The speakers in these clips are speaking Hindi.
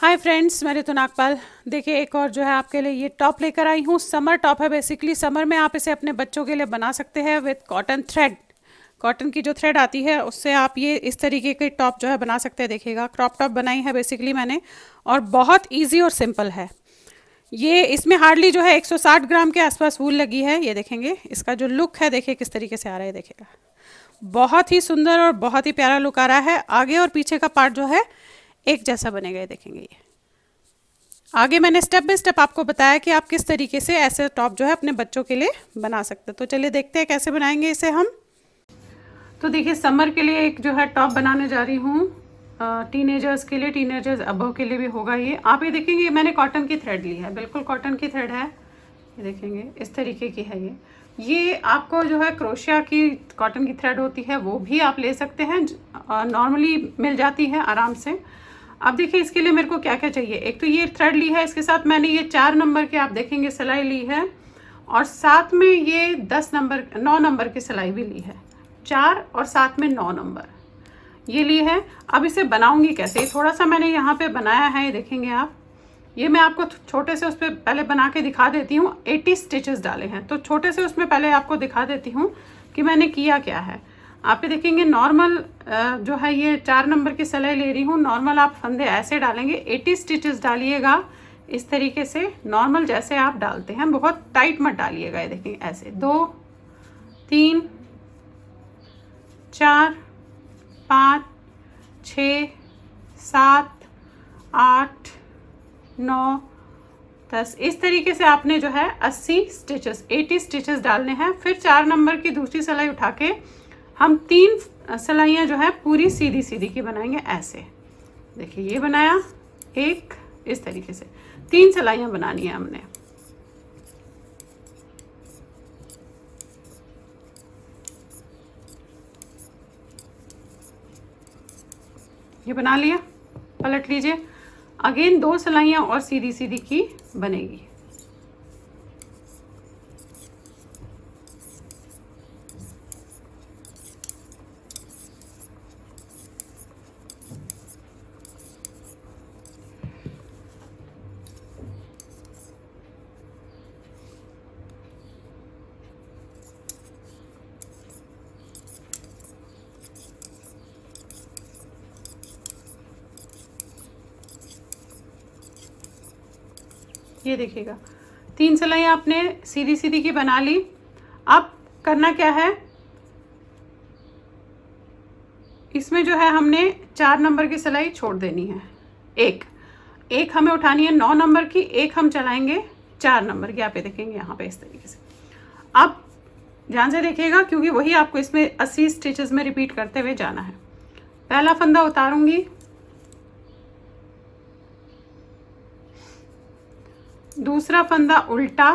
हाय फ्रेंड्स, मैं ऋतु नागपाल। देखिए, एक और जो है आपके लिए ये टॉप लेकर आई हूँ। समर टॉप है। बेसिकली समर में आप इसे अपने बच्चों के लिए बना सकते हैं विद कॉटन थ्रेड। कॉटन की जो थ्रेड आती है उससे आप ये इस तरीके के टॉप जो है बना सकते हैं। देखिएगा, क्रॉप टॉप बनाई है बेसिकली मैंने, और बहुत इजी और सिंपल है ये। इसमें हार्डली जो है 160 ग्राम के आसपास वूल लगी है। ये देखेंगे इसका जो लुक है, देखिए किस तरीके से आ रहा है। देखिएगा, बहुत ही सुंदर और बहुत ही प्यारा लुक आ रहा है। आगे और पीछे का पार्ट जो है एक जैसा बनेगा। ये देखेंगे, ये आगे मैंने स्टेप बाय स्टेप आपको बताया कि आप किस तरीके से ऐसे टॉप जो है अपने बच्चों के लिए बना सकते हैं। तो चलिए देखते हैं कैसे बनाएंगे इसे हम। तो देखिए, समर के लिए एक जो है टॉप बनाने जा रही हूँ। टीनेजर्स के लिए, टीनेजर्स अबव के लिए भी होगा ये। आप ये देखेंगे, मैंने कॉटन की थ्रेड ली है, बिल्कुल कॉटन की थ्रेड है। ये देखेंगे इस तरीके की है ये आपको जो है क्रोशिया की कॉटन की थ्रेड होती है वो भी आप ले सकते हैं, नॉर्मली मिल जाती है आराम से। अब देखिए, इसके लिए मेरे को क्या क्या चाहिए। एक तो ये थ्रेड ली है, इसके साथ मैंने ये 4 नंबर की आप देखेंगे सिलाई ली है, और साथ में ये 9 नंबर की सिलाई भी ली है। 4 और साथ में 9 नंबर ये ली है। अब इसे बनाऊंगी कैसे, थोड़ा सा मैंने यहाँ पे बनाया है, ये देखेंगे आप। ये मैं आपको छोटे से उस पर पहले बना के दिखा देती हूँ। 80 स्टिचेस डाले हैं, तो छोटे से उसमें पहले आपको दिखा देती हूँ कि मैंने किया क्या है। आप ये देखेंगे, नॉर्मल जो है ये 4 नंबर की सिलाई ले रही हूँ। नॉर्मल आप फंदे ऐसे डालेंगे, 80 स्टिचेस डालिएगा इस तरीके से, नॉर्मल जैसे आप डालते हैं, बहुत टाइट मत डालिएगा। ये देखेंगे ऐसे 2 3 4 5 6 7 8 9 10 इस तरीके से आपने जो है 80 स्टिचेस डालने हैं। फिर 4 नंबर की दूसरी सिलाई उठा के हम 3 सिलाइयाँ जो है पूरी सीधी सीधी की बनाएंगे ऐसे। देखिए, ये बनाया एक, इस तरीके से 3 सिलाइयाँ बनानी है हमने। ये बना लिया, पलट लीजिए। अगेन 2 सिलाइयाँ और सीधी सीधी की बनेगी। ये देखिएगा, 3 सिलाइयाँ आपने सीधी सीधी की बना ली। अब करना क्या है, इसमें जो है हमने 4 नंबर की सिलाई छोड़ देनी है। एक हमें उठानी है 9 नंबर की, एक हम चलाएंगे 4 नंबर की। आप ये देखेंगे यहाँ पे इस तरीके से। अब ध्यान से देखिएगा, क्योंकि वही आपको इसमें 80 स्टिचेस में रिपीट करते हुए जाना है। पहला फंदा उतारूंगी, दूसरा फंदा उल्टा,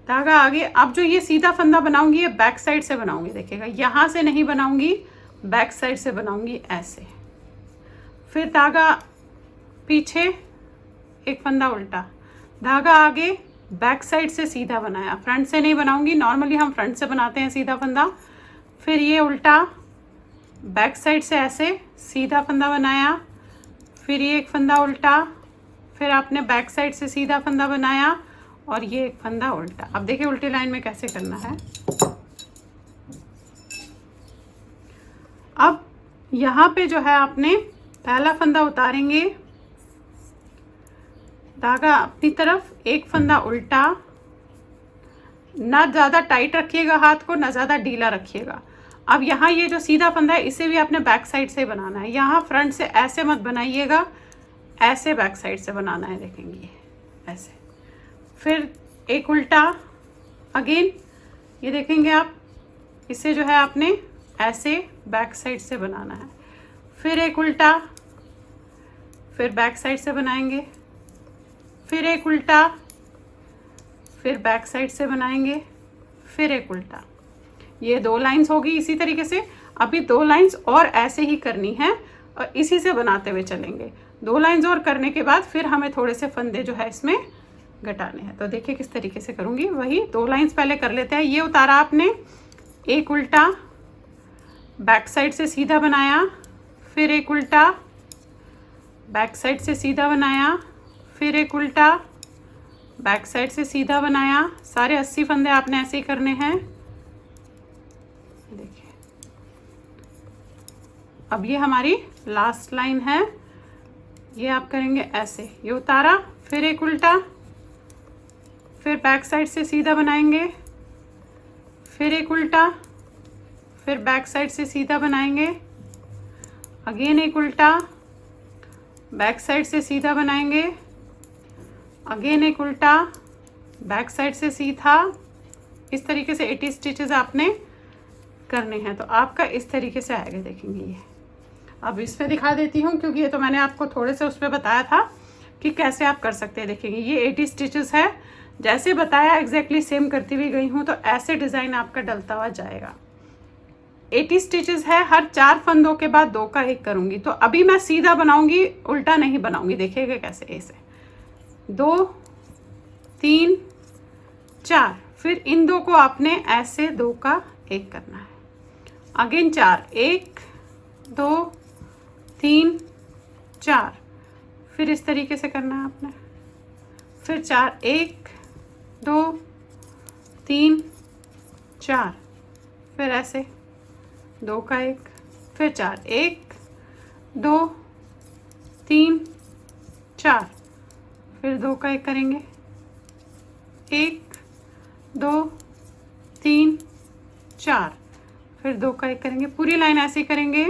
धागा आगे। अब जो ये सीधा फंदा बनाऊंगी ये बैक साइड से बनाऊंगी। देखिएगा, यहाँ से नहीं बनाऊंगी, बैक साइड से बनाऊंगी ऐसे। फिर धागा पीछे, एक फंदा उल्टा, धागा आगे, बैक साइड से सीधा बनाया। फ्रंट से नहीं बनाऊंगी, नॉर्मली हम फ्रंट से बनाते हैं सीधा फंदा। फिर ये उल्टा, बैक साइड से ऐसे सीधा फंदा बनाया। फिर ये एक फंदा उल्टा, फिर आपने बैक साइड से सीधा फंदा बनाया, और ये एक फंदा उल्टा। अब देखिए उल्टी लाइन में कैसे करना है। अब यहाँ पे जो है आपने पहला फंदा उतारेंगे, धागा अपनी तरफ, एक फंदा उल्टा। ना ज़्यादा टाइट रखिएगा हाथ को, ना ज़्यादा ढीला रखिएगा। अब यहाँ ये जो सीधा फंदा है इसे भी आपने बैक साइड से बनाना है। यहाँ फ्रंट से ऐसे मत बनाइएगा, ऐसे बैक साइड से बनाना है। देखेंगे ऐसे। फिर एक उल्टा अगेन, ये देखेंगे आप, इसे जो है आपने ऐसे बैक साइड से बनाना है। फिर एक उल्टा, फिर बैक साइड से बनाएंगे, फिर एक उल्टा, फिर बैक साइड से बनाएंगे, फिर एक उल्टा। ये 2 लाइंस होगी इसी तरीके से। अभी 2 लाइंस और ऐसे ही करनी है, और इसी से बनाते हुए चलेंगे। 2 लाइंस और करने के बाद फिर हमें थोड़े से फंदे जो है इसमें घटाने हैं। तो देखिए किस तरीके से करूँगी, वही 2 लाइंस पहले कर लेते हैं। ये उतारा आपने, एक उल्टा, बैक साइड से सीधा बनाया, फिर एक उल्टा, बैक साइड से सीधा बनाया, फिर एक उल्टा, बैक साइड से सीधा बनाया। सारे 80 फंदे आपने ऐसे ही करने हैं। देखिए अब ये हमारी लास्ट लाइन है, ये आप करेंगे ऐसे, ये उतारा, फिर एक उल्टा, फिर बैक साइड से सीधा बनाएंगे, फिर एक उल्टा, फिर बैक साइड से सीधा बनाएंगे, अगेन एक उल्टा, बैक साइड से सीधा बनाएंगे, अगेन एक उल्टा, बैक साइड से सीधा। इस तरीके से 80 स्टिचेस आपने करने हैं। तो आपका इस तरीके से आएगा, देखेंगे ये। अब इस पे दिखा देती हूँ क्योंकि ये तो मैंने आपको थोड़े से उस पर बताया था कि कैसे आप कर सकते हैं। देखेंगे ये 80 स्टिचेस है, जैसे बताया एग्जैक्टली सेम करती हुई गई हूँ। तो ऐसे डिज़ाइन आपका डलता हुआ जाएगा। 80 स्टिचेस है, हर 4 फंदों के बाद 2 का 1 करूँगी। तो अभी मैं सीधा बनाऊँगी, उल्टा नहीं बनाऊँगी। देखिएगा कैसे, ऐसे 2 3 4, फिर इन 2 को आपने ऐसे 2 का 1 करना है। अगेन 4, 1 2 3 4, फिर इस तरीके से करना है आपने। फिर 4, 1 2 3 4, फिर ऐसे 2 का 1, फिर 4, 1 2 3 4, फिर 2 का 1 करेंगे, 1 2 3 4, फिर 2 का 1 करेंगे। पूरी लाइन ऐसे ही करेंगे।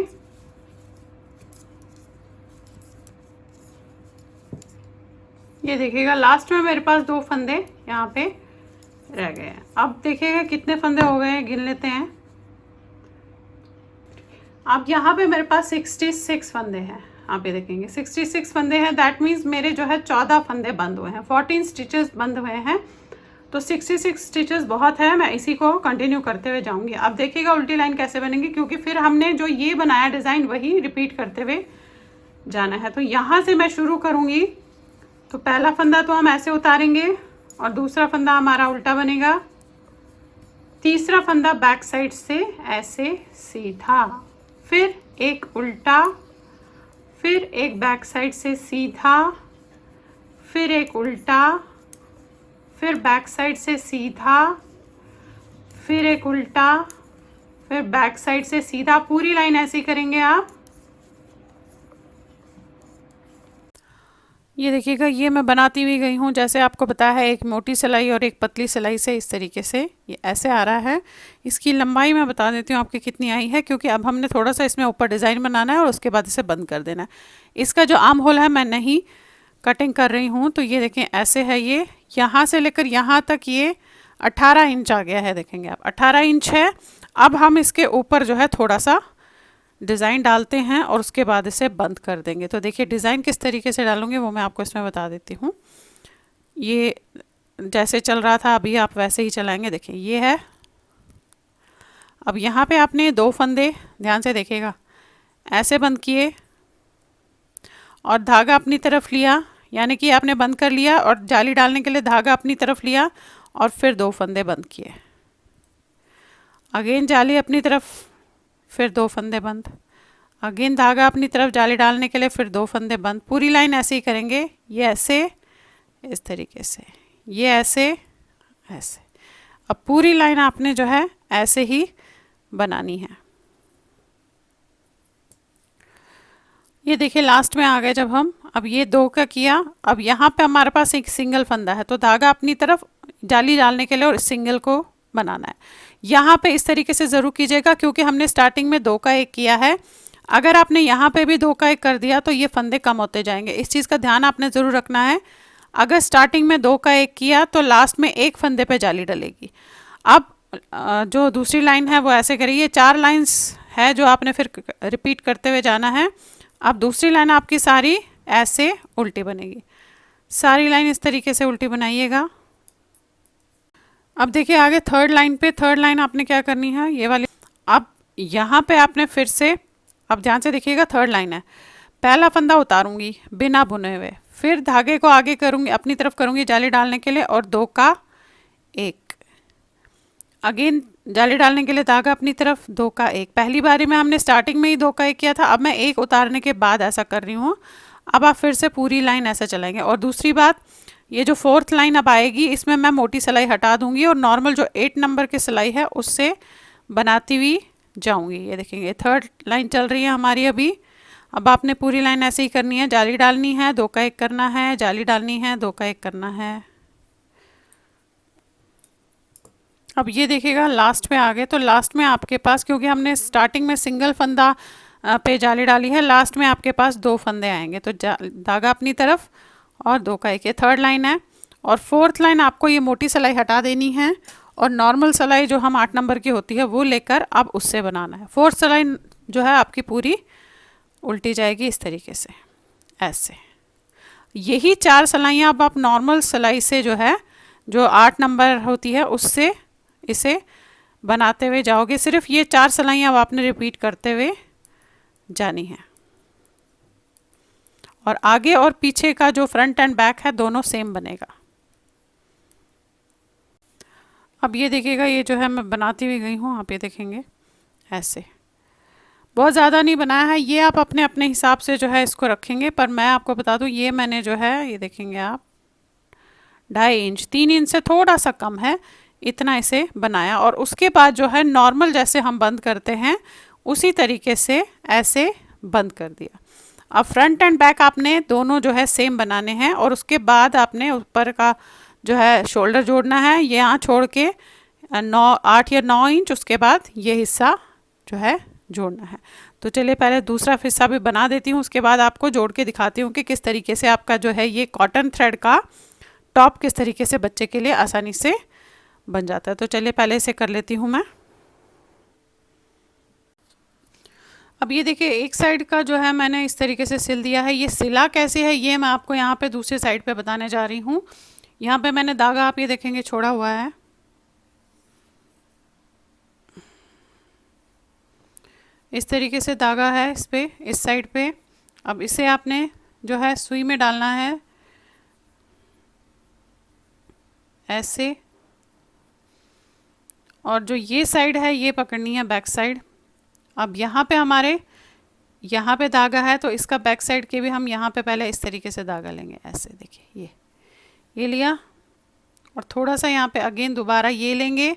ये देखिएगा लास्ट में मेरे पास 2 फंदे यहाँ पे रह गए हैं। अब देखिएगा कितने फंदे हो गए हैं, गिन लेते हैं। अब यहाँ पे मेरे पास 66 फंदे हैं। आप ये देखेंगे 66 फंदे हैं। दैट मीन्स मेरे जो है 14 फंदे बंद हुए हैं, 14 स्टिचेस बंद हुए हैं। तो 66 स्टिचेस बहुत है। मैं इसी को कंटिन्यू करते हुए जाऊंगी। अब देखिएगा उल्टी लाइन कैसे बनेगी, क्योंकि फिर हमने जो ये बनाया डिज़ाइन वही रिपीट करते हुए जाना है। तो यहाँ से मैं शुरू करूँगी। तो पहला फंदा तो हम ऐसे उतारेंगे और दूसरा फंदा हमारा उल्टा बनेगा। तीसरा फंदा बैक साइड से ऐसे सीधा, फिर एक उल्टा, फिर एक बैक साइड से सीधा, फिर एक उल्टा, फिर बैक साइड से सीधा, फिर एक उल्टा, फिर बैक साइड से सीधा। पूरी लाइन ऐसे ही करेंगे आप। ये देखिएगा ये मैं बनाती हुई गई हूँ, जैसे आपको बताया है, एक मोटी सिलाई और एक पतली सिलाई से इस तरीके से ये ऐसे आ रहा है। इसकी लंबाई मैं बता देती हूँ आपकी कितनी आई है, क्योंकि अब हमने थोड़ा सा इसमें ऊपर डिज़ाइन बनाना है और उसके बाद इसे बंद कर देना है। इसका जो आर्म होल है मैं नहीं कटिंग कर रही हूँ। तो ये देखें ऐसे है, ये यहाँ से लेकर यहाँ तक ये 18 इंच आ गया है। देखेंगे आप 18 इंच है। अब हम इसके ऊपर जो है थोड़ा सा डिज़ाइन डालते हैं और उसके बाद इसे बंद कर देंगे। तो देखिए डिज़ाइन किस तरीके से डालूंगी वो मैं आपको इसमें बता देती हूँ। ये जैसे चल रहा था अभी आप वैसे ही चलाएंगे। देखिए ये है। अब यहाँ पे आपने 2 फंदे ध्यान से देखिएगा ऐसे बंद किए और धागा अपनी तरफ लिया, यानी कि आपने बंद कर लिया और जाली डालने के लिए धागा अपनी तरफ लिया और फिर 2 फंदे बंद किए। अगेन जाली अपनी तरफ, फिर 2 फंदे बंद, अगेन धागा अपनी तरफ जाली डालने के लिए, फिर 2 फंदे बंद। पूरी लाइन ऐसे ही करेंगे। ये ऐसे, इस तरीके से, ये ऐसे, ऐसे। अब पूरी लाइन आपने जो है ऐसे ही बनानी है। ये देखिए लास्ट में आ गए जब हम। अब ये 2 का किया। अब यहाँ पे हमारे पास एक सिंगल फंदा है, तो धागा अपनी तरफ जाली डालने के लिए और सिंगल को बनाना है। यहाँ पे इस तरीके से ज़रूर कीजिएगा, क्योंकि हमने स्टार्टिंग में 2 का 1 किया है। अगर आपने यहाँ पे भी 2 का 1 कर दिया तो ये फंदे कम होते जाएंगे। इस चीज़ का ध्यान आपने ज़रूर रखना है। अगर स्टार्टिंग में 2 का 1 किया तो लास्ट में 1 फंदे पे जाली डलेगी। अब जो दूसरी लाइन है वो ऐसे करिए। 4 लाइन्स है जो आपने फिर रिपीट करते हुए जाना है। अब दूसरी लाइन आपकी सारी ऐसे उल्टी बनेगी। सारी लाइन इस तरीके से उल्टी बनाइएगा। अब देखिए आगे थर्ड लाइन पे, थर्ड लाइन आपने क्या करनी है, ये वाली। अब यहाँ पे आपने फिर से, अब ध्यान से देखिएगा, थर्ड लाइन है। पहला फंदा उतारूंगी बिना बुने हुए, फिर धागे को आगे करूंगी, अपनी तरफ करूंगी जाली डालने के लिए और 2 का 1। अगेन जाली डालने के लिए धागा अपनी तरफ, 2 का 1। पहली बारी में हमने स्टार्टिंग में ही 2 का 1 किया था। अब मैं 1 उतारने के बाद ऐसा कर रही हूँ। अब आप फिर से पूरी लाइन ऐसे चलाएंगे। और दूसरी बात, ये जो फोर्थ लाइन अब आएगी इसमें मैं मोटी सिलाई हटा दूंगी और नॉर्मल जो 8 नंबर की सिलाई है उससे बनाती हुई जाऊंगी। ये देखेंगे थर्ड लाइन चल रही है हमारी अभी। अब आपने पूरी लाइन ऐसे ही करनी है, जाली डालनी है, 2 का 1 करना है, जाली डालनी है, 2 का 1 करना है। अब ये देखिएगा लास्ट में आ गए, तो लास्ट में आपके पास, क्योंकि हमने स्टार्टिंग में सिंगल फंदा पे जाली डाली है, लास्ट में आपके पास 2 फंदे आएंगे। तो धागा अपनी तरफ और 2 का 1, ये थर्ड लाइन है। और फोर्थ लाइन आपको ये मोटी सिलाई हटा देनी है और नॉर्मल सिलाई जो हम 8 नंबर की होती है वो लेकर अब उससे बनाना है। फोर्थ सिलाई जो है आपकी पूरी उल्टी जाएगी इस तरीके से, ऐसे। यही 4 सिलाइयाँ अब आप नॉर्मल सिलाई से जो है, जो 8 नंबर होती है उससे इसे बनाते हुए जाओगे। सिर्फ ये 4 सिलाइयाँ अब आपने रिपीट करते हुए जानी है। और आगे और पीछे का जो फ्रंट एंड बैक है दोनों सेम बनेगा। अब ये देखिएगा, ये जो है मैं बनाती हुई गई हूँ, आप ये देखेंगे ऐसे। बहुत ज़्यादा नहीं बनाया है, ये आप अपने अपने हिसाब से जो है इसको रखेंगे। पर मैं आपको बता दूँ, ये मैंने जो है, ये देखेंगे आप 2.5 इंच, 3 इंच से थोड़ा सा कम है, इतना इसे बनाया। और उसके बाद जो है नॉर्मल जैसे हम बंद करते हैं उसी तरीके से ऐसे बंद कर दिया। अब फ्रंट एंड बैक आपने दोनों जो है सेम बनाने हैं। और उसके बाद आपने ऊपर का जो है शोल्डर जोड़ना है, ये यहाँ छोड़ के 8 या 9 इंच, उसके बाद ये हिस्सा जो है जोड़ना है। तो चलिए पहले दूसरा हिस्सा भी बना देती हूँ, उसके बाद आपको जोड़ के दिखाती हूँ कि किस तरीके से आपका जो है ये कॉटन थ्रेड का टॉप किस तरीके से बच्चे के लिए आसानी से बन जाता है। तो चलिए पहले इसे कर लेती हूँ मैं। अब ये देखिए एक साइड का जो है मैंने इस तरीके से सिल दिया है। ये सिला कैसे है ये मैं आपको यहाँ पे दूसरी साइड पे बताने जा रही हूँ। यहाँ पे मैंने धागा, आप ये देखेंगे, छोड़ा हुआ है। इस तरीके से धागा है इस पे, इस साइड पे। अब इसे आपने जो है सुई में डालना है ऐसे। और जो ये साइड है ये पकड़नी है बैक साइड। अब यहाँ पे हमारे यहाँ पे धागा है तो इसका बैक साइड के भी हम यहाँ पे पहले इस तरीके से धागा लेंगे ऐसे। देखिए ये लिया और थोड़ा सा यहाँ पे अगेन दोबारा ये लेंगे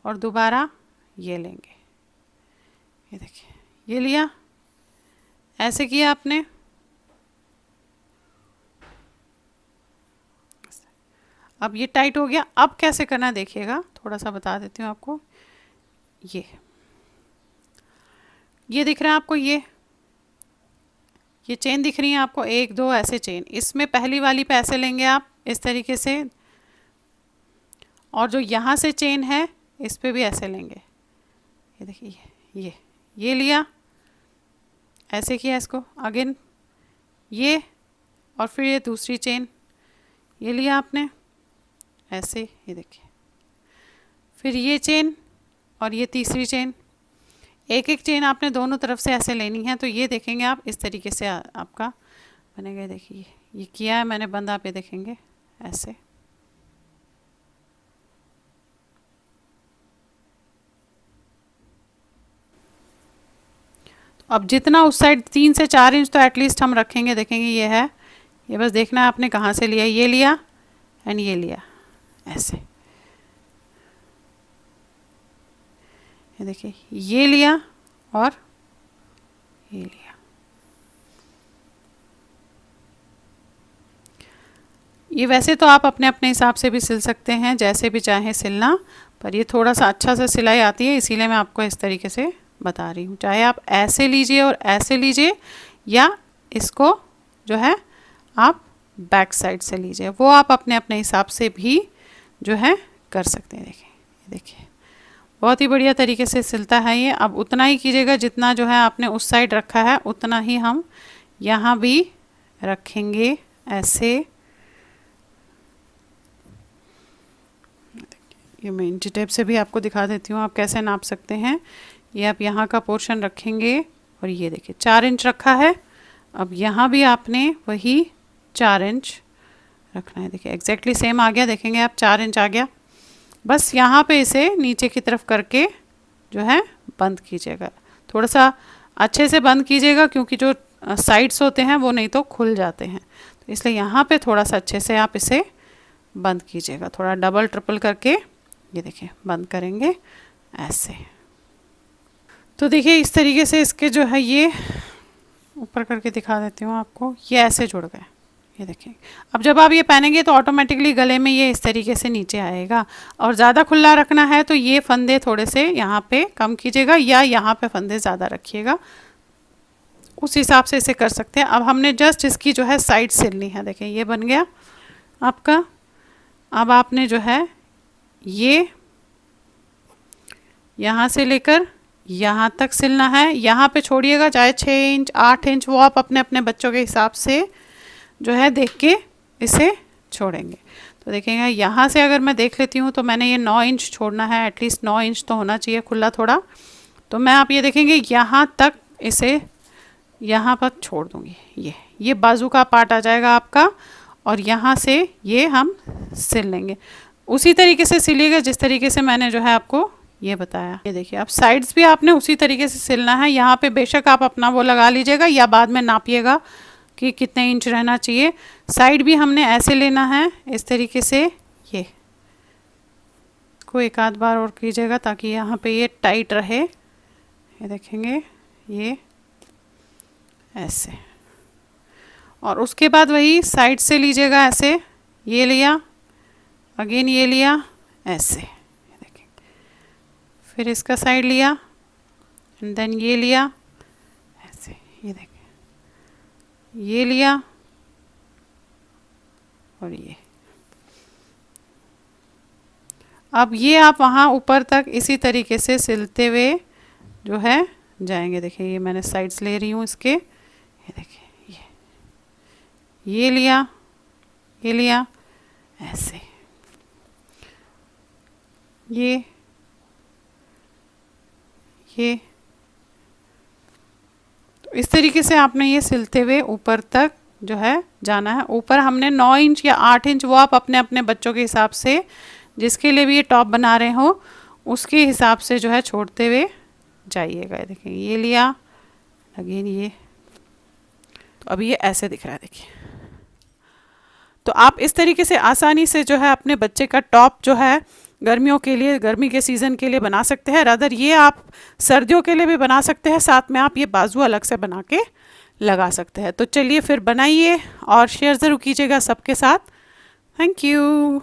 और दोबारा ये लेंगे। ये देखिए ये लिया, ऐसे किया आपने। अब ये टाइट हो गया। अब कैसे करना है देखिएगा, थोड़ा सा बता देती हूँ आपको। ये दिख रहा है आपको, ये चेन दिख रही है आपको, 1 2 ऐसे चेन। इसमें पहली वाली पे ऐसे लेंगे आप इस तरीके से, और जो यहाँ से चेन है इस पे भी ऐसे लेंगे। ये देखिए ये लिया, ऐसे किया इसको, अगेन ये, और फिर ये दूसरी चेन ये लिया आपने ऐसे। ये देखिए फिर ये चेन और ये तीसरी चेन, एक एक चेन आपने दोनों तरफ से ऐसे लेनी है। तो ये देखेंगे आप इस तरीके से आपका बनेगा। देखिए ये किया है मैंने बंद, आप ये देखेंगे ऐसे। तो अब जितना उस साइड 3 से 4 इंच तो एटलीस्ट हम रखेंगे। देखेंगे ये है, ये बस देखना है आपने कहाँ से लिया। ये लिया एंड ये लिया ऐसे। ये देखिए ये लिया और ये लिया। ये वैसे तो आप अपने अपने हिसाब से भी सिल सकते हैं, जैसे भी चाहें सिलना, पर ये थोड़ा सा अच्छा से सिलाई आती है इसीलिए मैं आपको इस तरीके से बता रही हूँ। चाहे आप ऐसे लीजिए और ऐसे लीजिए, या इसको जो है आप बैक साइड से लीजिए, वो आप अपने अपने हिसाब से भी जो है कर सकते हैं। देखिए बहुत ही बढ़िया तरीके से सिलता है ये। अब उतना ही कीजिएगा जितना जो है आपने उस साइड रखा है उतना ही हम यहाँ भी रखेंगे ऐसे। ये मैं इंची टेप से भी आपको दिखा देती हूँ आप कैसे नाप सकते हैं। ये आप यहाँ का पोर्शन रखेंगे और ये देखिए 4 इंच रखा है। अब यहाँ भी आपने वही 4 इंच रखना है। देखिए एग्जैक्टली सेम आ गया, देखेंगे आप 4 इंच आ गया। बस यहाँ पे इसे नीचे की तरफ करके जो है बंद कीजिएगा, थोड़ा सा अच्छे से बंद कीजिएगा, क्योंकि जो साइड्स होते हैं वो नहीं तो खुल जाते हैं, तो इसलिए यहाँ पे थोड़ा सा अच्छे से आप इसे बंद कीजिएगा, थोड़ा डबल ट्रिपल करके। ये देखिए बंद करेंगे ऐसे। तो देखिए इस तरीके से इसके जो है ये ऊपर करके दिखा देती हूँ आपको, ये ऐसे जुड़ गए। ये देखिए अब जब आप ये पहनेंगे तो ऑटोमेटिकली गले में ये इस तरीके से नीचे आएगा। और ज़्यादा खुला रखना है तो ये फंदे थोड़े से यहाँ पे कम कीजिएगा या यहाँ पे फंदे ज़्यादा रखिएगा, उस हिसाब से इसे कर सकते हैं। अब हमने जस्ट इसकी जो है साइड सिलनी है। देखिए ये बन गया आपका। अब आपने जो है ये यहाँ से लेकर यहाँ तक सिलना है। यहाँ पे छोड़िएगा, चाहे 6 इंच 8 इंच वो आप अपने अपने बच्चों के हिसाब से जो है देख के इसे छोड़ेंगे। तो देखेंगे यहाँ से अगर मैं देख लेती हूँ तो मैंने ये 9 इंच छोड़ना है, एटलीस्ट 9 इंच तो होना चाहिए खुला थोड़ा। तो मैं आप ये देखेंगे यहाँ तक इसे यहाँ पर छोड़ दूँगी। ये बाजू का पार्ट आ जाएगा आपका, और यहाँ से ये हम सिल लेंगे। उसी तरीके से सिलिएगा जिस तरीके से मैंने जो है आपको ये बताया। ये देखिए अब साइड्स भी आपने उसी तरीके से सिलना है। यहाँ पे बेशक आप अपना वो लगा लीजिएगा या बाद में नापिएगा कि कितने इंच रहना चाहिए। साइड भी हमने ऐसे लेना है इस तरीके से। ये को एक आध बार और कीजिएगा ताकि यहाँ पे ये टाइट रहे। ये देखेंगे ये ऐसे, और उसके बाद वही साइड से लीजिएगा ऐसे। ये लिया, अगेन ये लिया ऐसे, देखें, फिर इसका साइड लिया एंड देन ये लिया ऐसे। ये देखें ये लिया और ये। अब ये आप वहाँ ऊपर तक इसी तरीके से सिलते हुए जो है जाएंगे। देखिए ये मैंने साइड्स ले रही हूँ इसके। ये देखिए ये लिया, ये लिया ऐसे, ये तो इस तरीके से आपने ये सिलते हुए ऊपर तक जो है जाना है। ऊपर हमने 9 इंच या 8 इंच वो आप अपने अपने बच्चों के हिसाब से, जिसके लिए भी ये टॉप बना रहे हो उसके हिसाब से जो है छोड़ते हुए जाइएगा। देखिए ये लिया, अगेन ये, तो अभी ये ऐसे दिख रहा है। देखिए तो आप इस तरीके से आसानी से जो है अपने बच्चे का टॉप जो है गर्मियों के लिए, गर्मी के सीज़न के लिए बना सकते हैं। रादर ये आप सर्दियों के लिए भी बना सकते हैं, साथ में आप ये बाजू अलग से बना के लगा सकते हैं। तो चलिए फिर बनाइए और शेयर ज़रूर कीजिएगा सबके साथ। Thank you.